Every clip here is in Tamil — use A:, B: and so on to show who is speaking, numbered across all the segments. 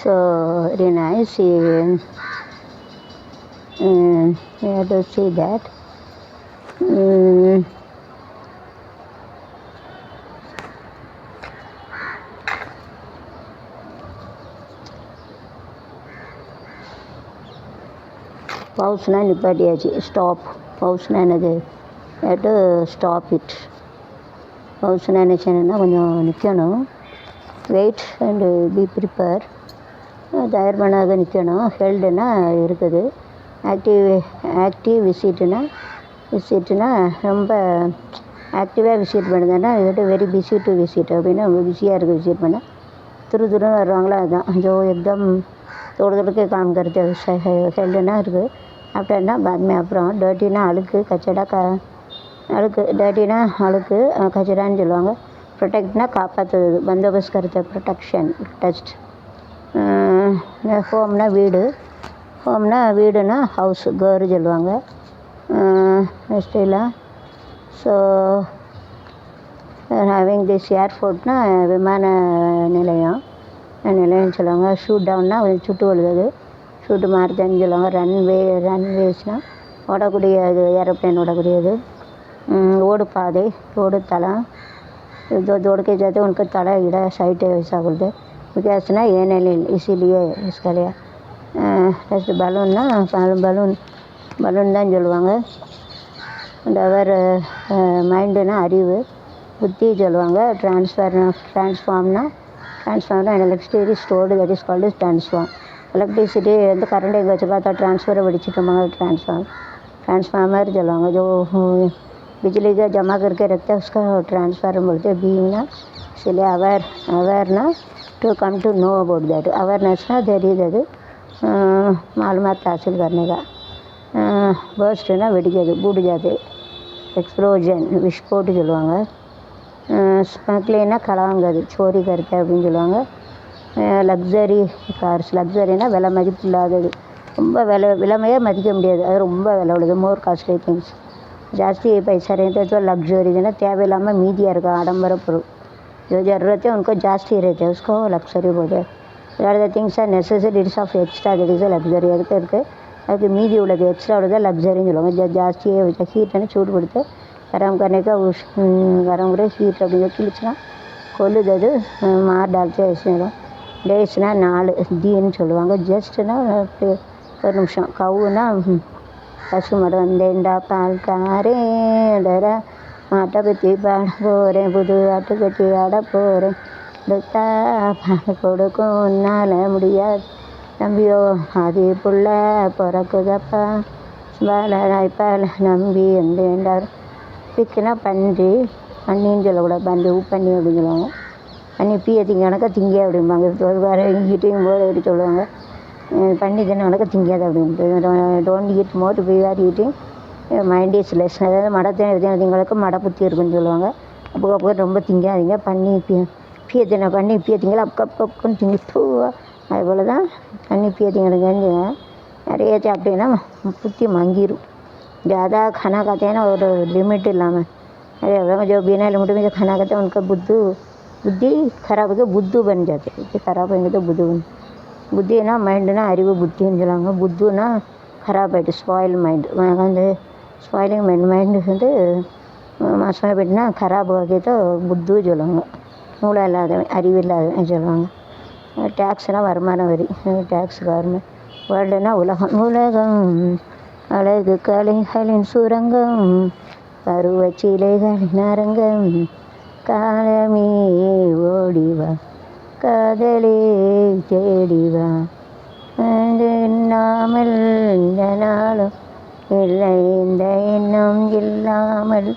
A: So very nice. We have to see that. பவுஸ்னா நிப்பாட்டியாச்சு. ஸ்டாப். பவுஸ்னா என்னது? To stop it. பவுஸ்னா என்ன செய்யணும்னா கொஞ்சம் நிற்கணும். Wait and be prepare. தயார் பண்ணாத நிற்கணும். ஹெல்டுனா இருக்குது. ஆக்டிவ் விசிட்னா ரொம்ப ஆக்டிவாக விசிட் பண்ணுதுன்னா இது வெரி பிஸி டு விசிட் அப்படின்னா ரொம்ப பிஸியாக இருக்குது விசிட் பண்ண. துருன்னு வருவாங்களா, அதுதான். जो एकदम தோடு के काम करते ஹெல்டுனா இருக்குது. ஆஃப்டர்னா பாத்மே அப்புறம். டர்ட்டினா அழுக்கு, கச்சடா அழுக்கு. டர்ட்டினா அழுக்கு, கச்சடான்னு சொல்லுவாங்க. ப்ரொடெக்ட்னா காப்பாற்றுறது, பந்தோபஸ்த் கருத்து, ப்ரொடெக்ஷன், டெஸ்ட். ஹோம்னா வீடுனா ஹவுஸ், கேரு சொல்லுவாங்க. நெக்ஸ்ட்டில் ஸோ ஹேவிங் திஸ் ஏர்போர்ட்னா விமான நிலையம் சொல்லுவாங்க. ஷூட் டவுன்னா சுட்டு விழுது, ஷூட்டு மாறுதுன்னு சொல்லுவாங்க. ரன்வேஸ்னால் ஓடக்கூடியது, ஏரோப்ளேன் ஓடக்கூடியது. ஓடுபாதை, ஓடுதளம். दौड़ के जाते उनका तड़ा इड़ा साइड वैसा बोलते. विकास ना ये नहीं इसीलिए इसका लिया. जैसे பலூன்னா பலூன் தான் சொல்லுவாங்க. அண்ட் அவர் மைண்டுனா அறிவு, புத்தி சொல்லுவாங்க. ட்ரான்ஸ்ஃபார்ம்னா electricity stored, that is called transform. Electricity வந்து கரண்ட் எங்கே வச்சு பார்த்தா ட்ரான்ஸ்ஃபரை வெடிச்சுட்டோமாங்க, ट्रांसफार्मर சொல்லுவாங்க. जो बिजली का जमा करके रखता है उसका ट्रांसफार्मर बोलते हैं. बीइंग ना इसलिए अवेयरना to come to know about that. अवेयरनेसना தெரியுது, அது मालूमात हासिल करने का. बर्स्टना வெடிக்கிறது, बूट जाते. एक्सप्लोजन विस्फोट சொல்லுவாங்க. ஸ்மக்லிங்னா களவாங்கிறது, சோரி கருத்து அப்படின்னு சொல்லுவாங்க. லக்ஸரி கார்ஸ், லக்ஸரினா விலை மதிப்பு இல்லாதது, ரொம்ப விலைமையே மதிக்க முடியாது, அது ரொம்ப விலை உள்ளது. மோர் காஸ்ட்லி திங்ஸ், जास्ती पैसा रहता है तो लग्जरी है ना, தேவையில்லாமல் மீதியாக இருக்கும் ஆடம்பர பொருள். जो ज़रूरत है उनको जास्ती रहते हैं, उसको लक्सरी बोलते हैं. The things are necessaries of extra, that is luxury. அதுக்கு மீதி உள்ளது, எக்ஸ்ட்ரா உள்ளது லக்ஸரின்னு சொல்லுவாங்க. ஜாஸ்தியாக வச்ச ஹீட்டுன்னு சூடு கொடுத்து கரம் கரைக்க கரம் கூட ஹீட் அப்படிங்கிற கிழிச்சுனா கொல்லுது, அது மார் டால்ச்சா வச்சுடும். டேஸ்னா 4, தீன்னு சொல்லுவாங்க. ஜஸ்ட்னா ஒரு நிமிஷம். கவுனா பசு மாடு. வந்தேன்டா பால்காரேடா, மாட்டை பற்றி பாட போகிறேன், புது ஆட்டு கட்டி ஆட போகிறேன், எடுத்தா பால் கொடுக்கும் உன்னால் முடியாது தம்பியோ, அது புள்ள பிறக்குதப்பா, பால நம்பி வந்தேன்டார். பிக்குனா பன்னின்னு சொல்லக்கூடாது, உப்பண்ணி அப்படின்னு சொல்லுவாங்க. பன்னி பீயை திங்க திங்க அப்படிம்பாங்க. வேறு ஈட்டிங் போது எப்படி சொல்லுவாங்க, பண்ணி தின்ன திங்காது அப்படின்ட்டு. Don't eat more we are eating mind is less. அதாவது மடத்தினங்களுக்கு மட புத்தி இருக்குன்னு சொல்லுவாங்க. அப்போ ரொம்ப திங்காதீங்க. பீயை திங்கல அப்பக்குன்னு திங்கிட்டு, அதுபோல் தான் பன்னி பீயை திங்கணுங்கன்னு நிறைய சாப்பிட்டீங்கன்னா புத்தி மங்கிடும். ज़्यादा खाना खाते हैं ना और लिमिट इलामा, अरे जो बिना लिमिट में जो खाना खाते हैं उनका बुद्धि खराब होकर बुद्धू बन जाते हैं. खराब होंगे तो புத்தினா மைண்டுனா அறிவு, புத்தின்னு சொல்லுவாங்க. புத்துனா खराब ஆகிட்டு, ஸ்பாயில் மைண்டு. வந்து ஸ்பாயிலிங் மைண்டு வந்து மாசமாக போயிட்டுனா खराब ஆகிட்டு புத்து சொல்லுவாங்க. மூளை இல்லாதவன், அறிவு இல்லாதவன் சொல்லுவாங்க. டேக்ஸ்னால் வருமான வரி, டேக்ஸ் கவர்மெண்ட். வேர்ல்டுனா உலகம் அழகு கலைகளின் சுரங்கம், பருவச்சிலைகளின் அரங்கம், காலமே ஓடிவா காதலே தேடிவா, எண்ணாமல் இந்த நாளும் இல்லை, இந்த எண்ணம் இல்லாமல்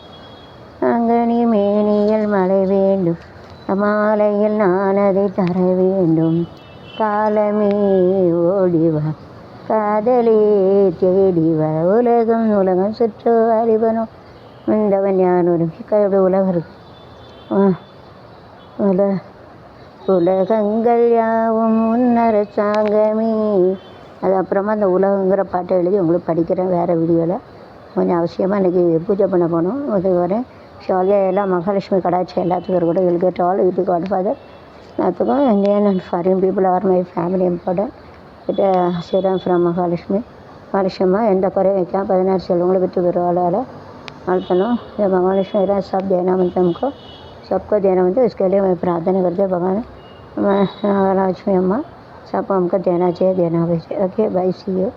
A: அங்கனி மேனியில் மழை வேண்டும், மாலையில் நான் அதை தர வேண்டும், காலமே ஓடிவா காதலே தேடிவா. உலகம் சுற்று அறிவனும் இந்தவன் யானொரு உலகம் இருக்கு. உலகங்கள் யாவும் முன்னரசாங்கமே. அது அப்புறமா அந்த உலகங்கிற பாட்டை எழுதி உங்களுக்கு படிக்கிறேன் வேறு வீடியோவில். கொஞ்சம் அவசியமாக இன்றைக்கி பூஜை பண்ண போகணும். அது வரேன் ஷாலே எல்லாம் மகாலட்சுமி கடாட்சி எல்லாத்துக்கும் கூட. Will get all with God father Nathuka, Indian and foreign people are my family important. It Shiram from Mahalakshmi. Mahalakshmi எந்த குறையும் வைக்காம 16 செல்வங்களை விட்டு வருவாளால் வாழ்த்தணும். ये भगवान मेरा सब देना मिलता हमको, सबको देना मिलता है। इसके लिए मैं प्रार्थना करते हैं भगवान महालक्ष्मी अम्मा सबको हमको देना चाहिए, देना भी चाहिए। Okay bye, see you.